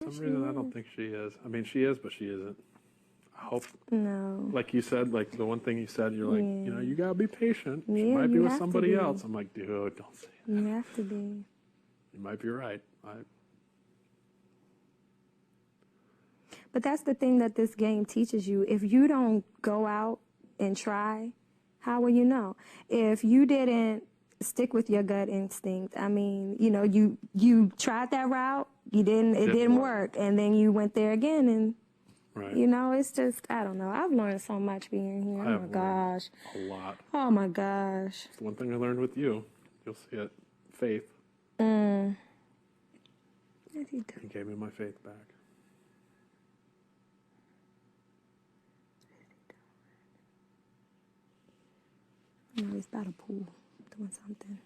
For some reason, I don't think she is. I mean, she is, but she isn't. I hope. No. Like you said, like the one thing you said, you're like, Yeah. you know, you gotta be patient. She Yeah, might be you with have to somebody be. else. I'm like, dude, don't say that. You have to be. You might be right. But that's the thing that this game teaches you. If you don't go out and try, how will you know? If you didn't stick with your gut instinct, I mean, you know, you tried that route, it didn't work, and then you went there again, and Right. you know, it's just, I don't know. I've learned so much being here. Oh my gosh. A lot. Oh my gosh. It's one thing I learned with you. You'll see it. Faith. Yes, he did. He gave me my faith back. You know, he's by the pool doing something.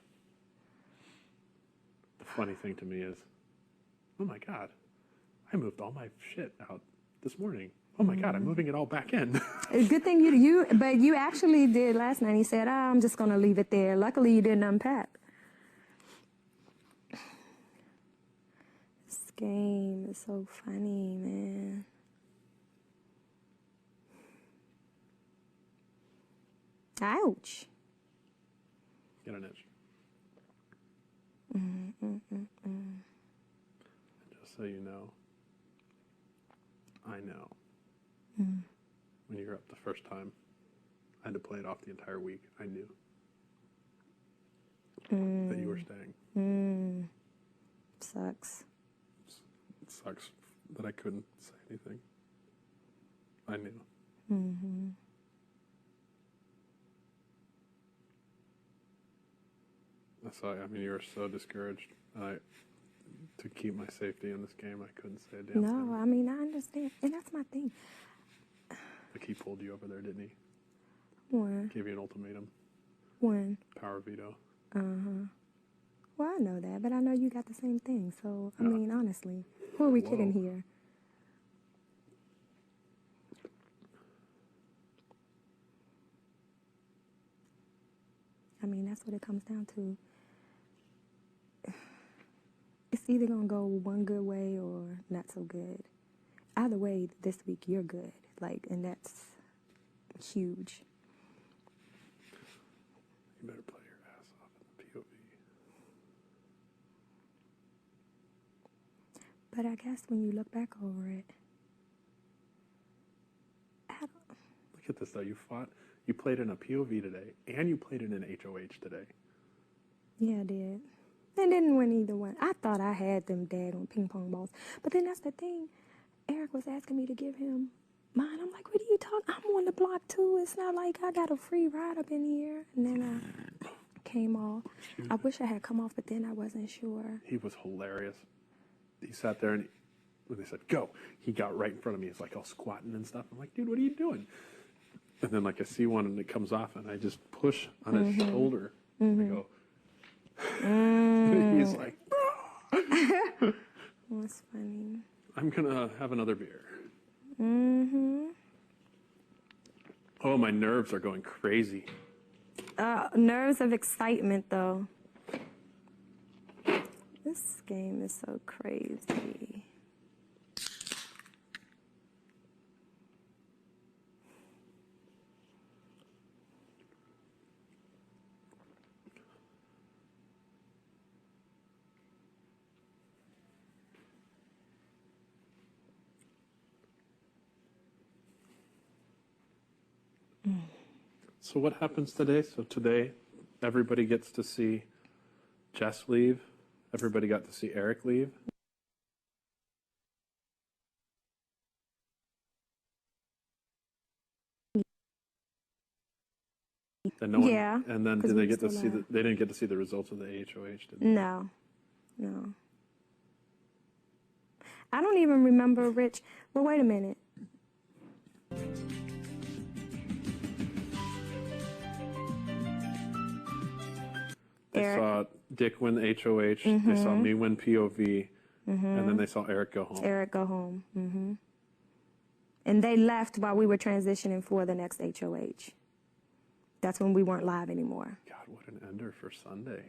The funny thing to me is, oh my God, I moved all my shit out this morning. Oh my God, I'm moving it all back in. Good thing but you actually did last night. He said, I'm just going to leave it there. Luckily, you didn't unpack. This game is so funny, man. Ouch. Get an itch. Just so you know, I know. When you were up the first time, I had to play it off the entire week. I knew that you were staying. Sucks. It sucks that I couldn't say anything. I knew. So, I mean, you were so discouraged. To keep my safety in this game, I couldn't say a damn thing. No, I mean, I understand. And that's my thing. Like he pulled you over there, didn't he? When? Gave you an ultimatum. When? Power veto. Well, I know that, but I know you got the same thing. So, I mean, honestly, who are we kidding here? I mean, that's what it comes down to. It's either going to go one good way or not so good. Either way, this week, you're good. Like, and that's huge. You better play your ass off in the POV. But I guess when you look back over it, Look at this, though. You played in a POV today, and you played in an HOH today. Yeah, I did. I didn't win either one. I thought I had them daggone ping pong balls. But then that's the thing. Eric was asking me to give him mine. I'm like, what are you talking? I'm on the block too. It's not like I got a free ride up in here. And then I came off. I wish I had come off, but then I wasn't sure. He was hilarious. He sat there, and when they said, go, he got right in front of me. He's like all squatting and stuff. I'm like, dude, what are you doing? And then like I see one, and it comes off, and I just push on his shoulder. I go, he's like, That's funny. I'm going to have another beer. Oh, my nerves are going crazy. Nerves of excitement, though. This game is so crazy. So what happens today? So today, everybody gets to see Jess leave. Everybody got to see Eric leave. And no one, Yeah. And then did they get to see? They didn't get to see the results of the HOH, did they? No. I don't even remember Rich. Well, wait a minute. They saw Dick win the HOH. They saw me win POV. And then they saw Eric go home. And they left while we were transitioning for the next HOH. That's when we weren't live anymore. God, what an ender for Sunday.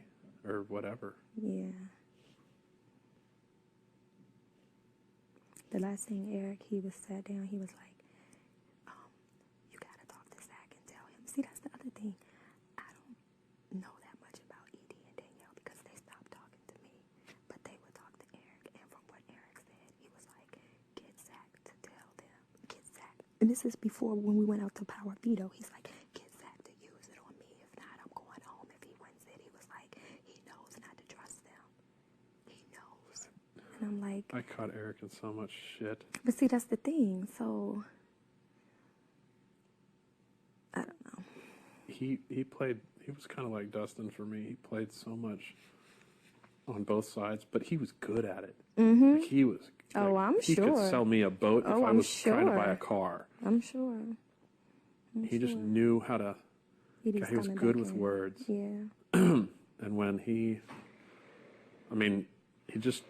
Or whatever. Yeah. the last thing Eric, he was sat down, he was like, you gotta talk to Zach and tell him. See, that's the other thing. I don't know that much about Edie and Danielle because they stopped talking to me. But they would talk to Eric. And from what Eric said, he was like, get Zach to tell them. Get Zach. And this is before when we went out to Power Veto. He's like, get Zach to use it on me. If not, I'm going home. If he wins it, he was like, he knows not to trust them. He knows. And I'm like, I caught Eric in so much shit. but see, that's the thing. So, I don't know. He was kind of like Dustin for me. He played so much on both sides, but he was good at it. Mm-hmm. Like he was. Oh, like, I'm he sure. could sell me a boat if Oh, I I'm was trying to buy sure. a car. I'm sure. He just knew how to. Edie's He was coming good back with in. words. Yeah. And when he just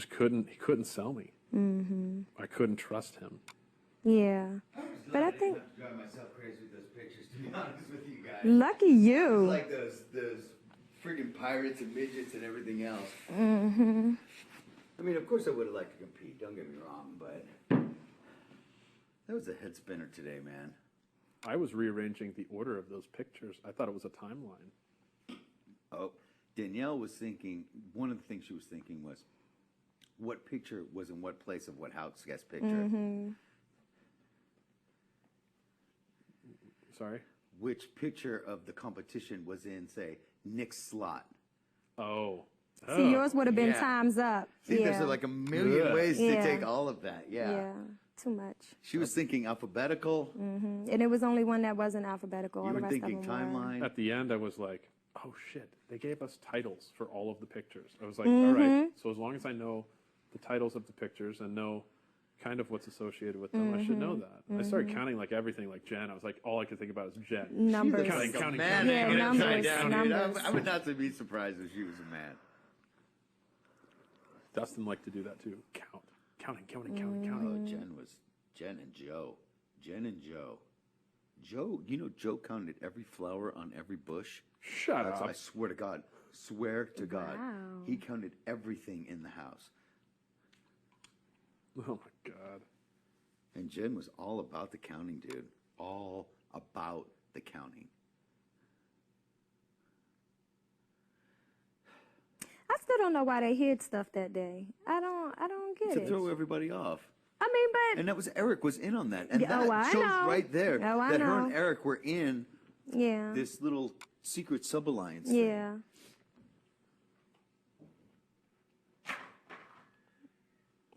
couldn't sell me. Mm-hmm. I couldn't trust him. Yeah. But I think, to drive myself crazy with those pictures, to be honest with you guys. lucky you. It's like those friggin' pirates and midgets and everything else. Mm-hmm. I mean, of course I would have liked to compete, don't get me wrong, but that was a head spinner today, man. I was rearranging the order of those pictures. I thought it was a timeline. Oh, Danielle was thinking, one of the things she was thinking was, what picture was in what place of what house guest picture? Mm-hmm. Sorry? Which picture of the competition was in, say, Nick's slot? Oh. See, yours would have been Yeah. times up. See, yeah. there's like a million Yeah. ways to Yeah. take all of that. Yeah. Too much. She was thinking alphabetical. Mm-hmm. And it was only one that wasn't alphabetical. All You the were rest thinking of them were. timeline. At the end, I was like, oh shit, they gave us titles for all of the pictures. I was like, all right, so as long as I know the titles of the pictures and know kind of what's associated with them, I should know that. And I started counting like everything, like Jen. I was like, all I could think about is Jen. Numbers. She Counting, looks like counting, a man counting. Yeah, hanging upside numbers, down, dude. numbers. I would not be surprised if she was a man. Dustin liked to do that too. Counting. Oh, Jen and Joe. Joe counted every flower on every bush. Shut up. I swear to God. Wow. He counted everything in the house. Oh my God. And Jen was all about the counting, dude. All about the counting. I still don't know why they hid stuff that day. I don't get To it. throw everybody off. I mean, but And that was Eric was in on that. And Yeah, that I shows know. right there Oh, I that her and know. Eric were in yeah, this little secret sub-alliance. yeah.